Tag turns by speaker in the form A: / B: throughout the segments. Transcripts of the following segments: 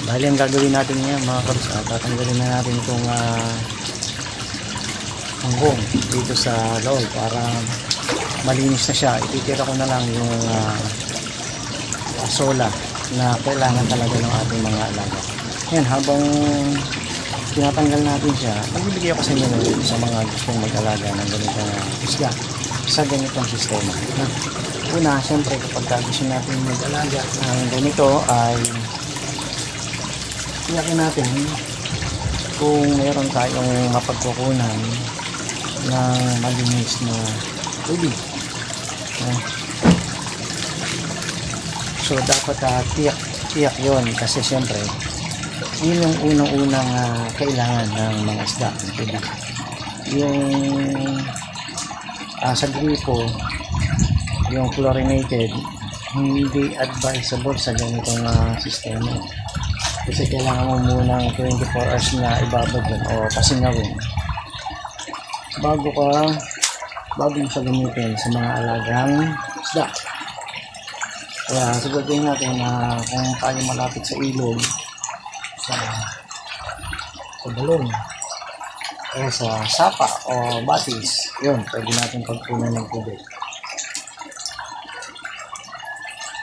A: Bali ang gagawin natin ngayon mga kabs, tatanggalin na natin itong hanggang dito sa loob para malinis na siya. Ititira ko na lang yung sola na kailangan talaga ng ating mga alaga. Yan, habang tinatanggal natin siya, magbibigay ako sa inyo sa mga gustong mag-alaga ng ganitong isda sa ganitong sistema. Una, siyempre kapag gusto natin mag-alaga ng ganito ay tiyakin natin kung mayroon tayong mapagkukunan ng malinis na tubig. So dapat tiyak yon kasi siyempre yun yung unang-unang kailangan ng mga isda, tubig. Yung sa gripo, yung chlorinated, hindi advisable sa ganitong sistema kasi kailangan mo munang 24 hours na ibabad yun o pasingawin bago mo siya gamitin sa mga alagang isda. Kaya siguraduhin natin na kung tayo malapit sa ilog, sa balon o sa sapa o batis, yun, pwede natin pagpunan ng tubig.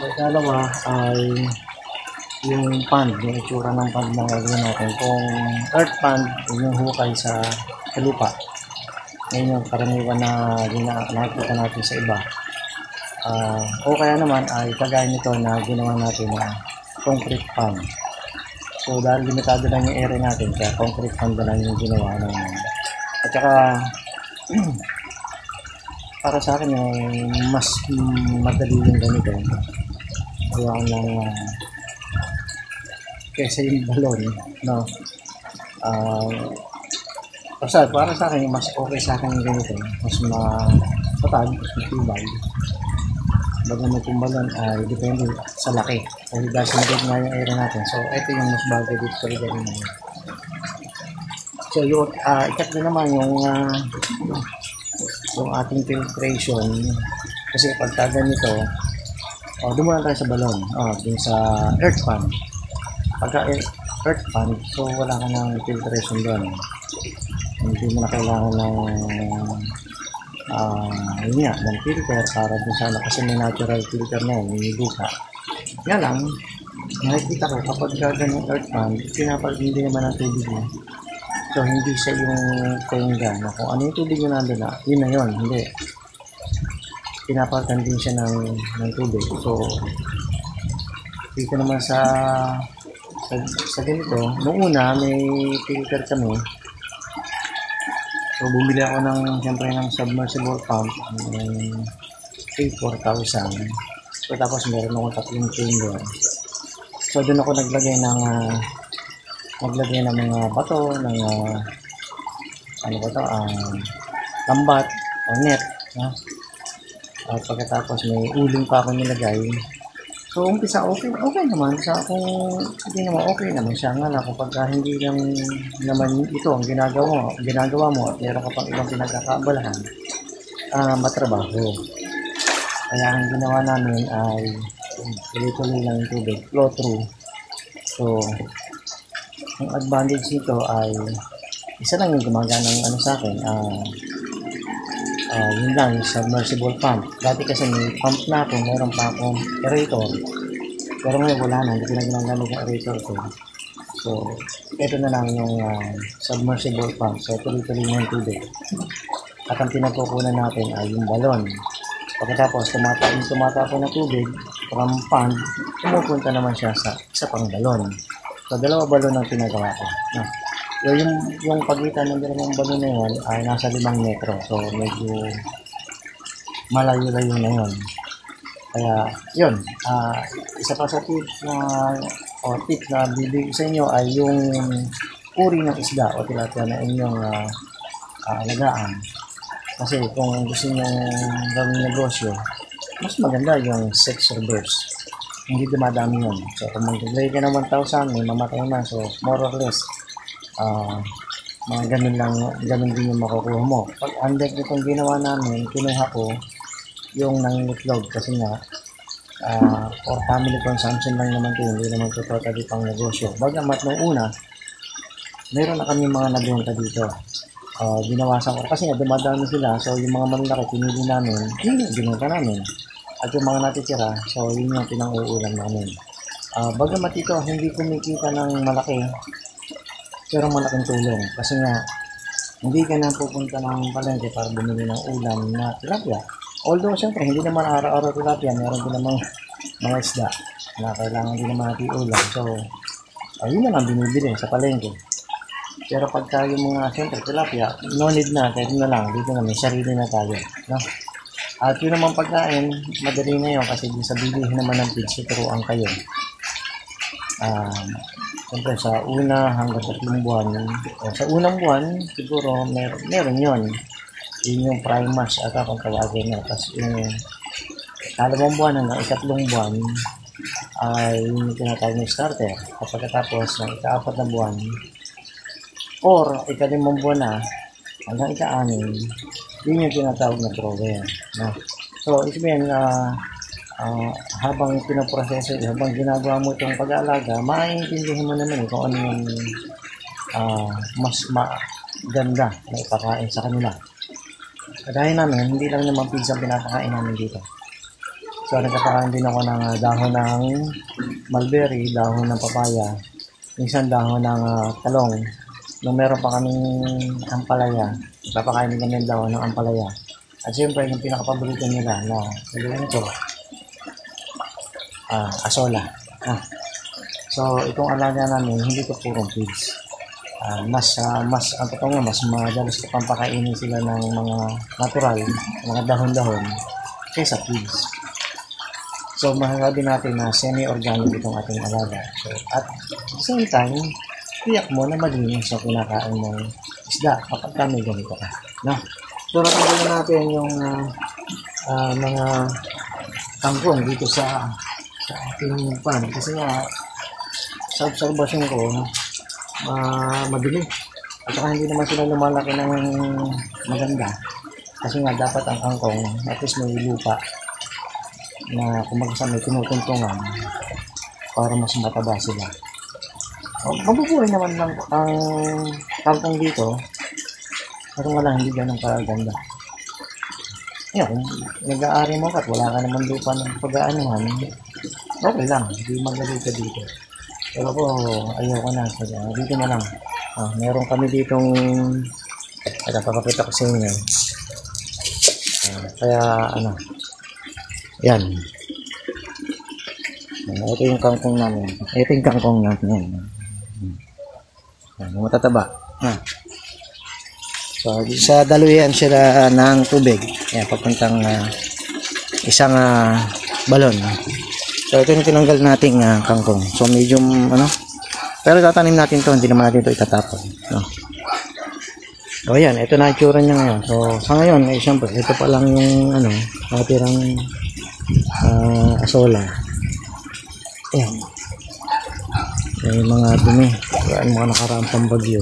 A: At dalawa ay yung pond, yung itsura ng pond na gagawin natin. Kung earth pond, yung hukay sa lupa, ngayon yung karaniwan na nakikita natin sa iba. O kaya naman ay kagaya nito na ginawa natin na concrete pond. So dahil limitado lang yung area natin, kaya concrete pond na lang yung ginawa namin. At saka para sa akin mas madali yung ganito. Kaya lang kaysa yung balon, no? Para sa akin, mas okay sa akin yung ganito. Mas matag, mas matibay. Bagamat yung balon ay depende sa laki. Kasi dahil sinagad nga yung area natin. So, ito yung mas bagay dito sa lugar namin. So, yung ikat na naman yung ating filtration. Kasi pagka ganito, doon tayo sa balon. Dun sa earth pan. Pagka earth pan, so wala ka ng filtration doon. Hindi mo na kailangan ng filter para dun sana kasi may natural filter na yun, may buka. Nga lang, nakikita ko kapag ganyan earth pan, pinapagindi naman ang tubig mo. So hindi siya yung kuwingga na kung ano yung tubig yung nandun na, yun na yun, hindi. Pinapagkan din siya ng tubig. So dito naman sa ganito, noong una may filter kami. So bumili ako siyempre ng submersible pump ng 4,000. So tapos meron akong tatlong chamber. So doon ako naglagay ng mga bato, ng lambat o net. At pagkatapos may uling pa ako nilagay. So umpisa okay naman kung hindi naman okay naman siya. Nga lang kapag hindi lang naman ito ang ginagawa mo at meron ka pang ibang pinagkakaabalahan, matrabaho. Kaya ang ginawa namin ay tuloy-tuloy lang yung tubig, flow through. So ang advantage nito ay isa lang yung gumagana ng sa akin, yun lang, yung submersible pump. Dati kasi may pump na ako, meron pa akong aerator. Pero ngayon wala na, hindi ko na ginagamit yung aerator ko. So, ito na lang yung submersible pump. So, tuloy-tuloy na yung tubig. At ang pinagkukunan natin ay yung balon. Pagkatapos, tumatapo na tubig from pond, pumupunta naman siya sa isa pang balon. So, 2 balon ang pinagawa ko. Yung pagitan ng dalawang balon na yun ay nasa 5 metro. So, medyo malayo-layo na yun. Kaya, yun. Isa pa sa tip na bibigay sa inyo ay yung uri ng isda o tilapia na inyong alagaan. Kasi kung gusto nyo gawing negosyo, mas maganda yung sex reverse. Hindi dumadami yun. So, kung mag-lay ka ng 1,000, may mamatay na. So, more or less, mga ganun din yung makukuha mo. Pag unlike itong ginawa namin, kinuha ko yung nangingitlog kasi nga for family consumption lang naman ito, hindi naman ito totally pang negosyo. Bagamat nung una, meron na kami mga nabenta dito. Binawasan ko kasi nga dumadami sila, so yung mga malalaki pinili namin, yun yung binenta namin. At yung mga natitira, so yun yung pinang-uulam namin. Bagamat ito, hindi kumikita ng malaki, pero malaking tulong. Kasi nga, hindi ka na pupunta ng palengke para bumili ng ulam na tilapia. Although, syempre, hindi naman araw-araw tilapia, meron din namang mga isda na kailangan din naman natin ulam. So, yun na lang binibili sa palengke. Pero pagka yung mga, syempre, tilapia, no need na, kahit na lang, dito na may sarili na tayo. No? At yun naman pagkain, madali na yun kasi sa bilihin naman ng feeds, turuan kayo. Siyempre sa una hanggang 3 buwan, sa unang buwan, siguro meron yun. Yun yung prime match ata kung tawagin na. Tapos yung 2 buwan hanggang 3 buwan, ay yung tinatawag ng starter. Kapag tapos ng 4 na buwan, or 5 buwan na, hanggang 6, yun yung tinatawag na thrower. No? So, isipin, habang pinaproseso, habang ginagawa mo itong pag-aalaga, maiintindihan mo naman kung ano yung mas maganda na ipakain sa kanila. Dahil namin, hindi lang naman pizza pinapakain namin dito. So, nagkakain din ako ng dahon ng mulberry, dahon ng papaya, minsan dahon ng talong. Nung meron pa kaming ampalaya, papakain din kami dahon ng ampalaya. At siyempre, yung pinakapaborito nila na gawin ito, asola. So, itong alaga namin, hindi ko purong feeds. Mas ang totoo nga, mas madalas ko pang pakainin sila ng mga natural, mga dahon-dahon, kaysa feeds. So, masasabi natin na semi-organic itong ating alaga. So, at same time, tiyak mo na malinis yung kinakain mong isda kapag kami ganito ka. No? So, natanggalin natin yung mga kangkong dito sa ating pan kasi nga sa obserbasyon ko madumi at saka hindi naman sila lumalaki ng maganda kasi nga dapat ang kangkong at least may lupa na kumbaga may tinutuntungan para mas mataba sila. Mabubuhay naman lang ang kangkong dito kasi nga lang hindi ganun kaganda. Kung nag-aari mo at wala ka naman lupa ng pag-aanuhan, okay lang, hindi maglagay ka dito. Pero ako, ayoko na. Dito na lang. Meron kami ditong, papakita ko sa inyo. Kaya, yan. Ito yung kangkong namin. Ito yung kangkong namin. Yan, matataba. So, sa daluyan sila ng tubig. Yan, papuntang isang balon. So, ito yung tinanggal nating kangkong. So, medium, pero tatanim natin to, hindi naman natin to itatapon. No? So, ayan, ito na yung tsura niya ngayon. So, sa ngayon, siyempre, ito pa lang yung, natirang asola. Ayan. May mga dumi. Kaya mga nakarampang bagyo.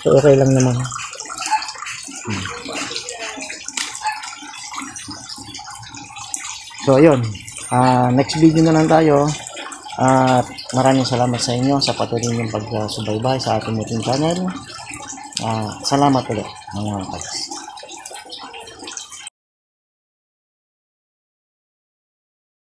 A: So, okay lang naman. So, ayun. Next video na lang tayo. At maraming salamat sa inyo sa patuloy niyong pagsubaybay sa ating YouTube channel. Salamat ulit mga kapatid.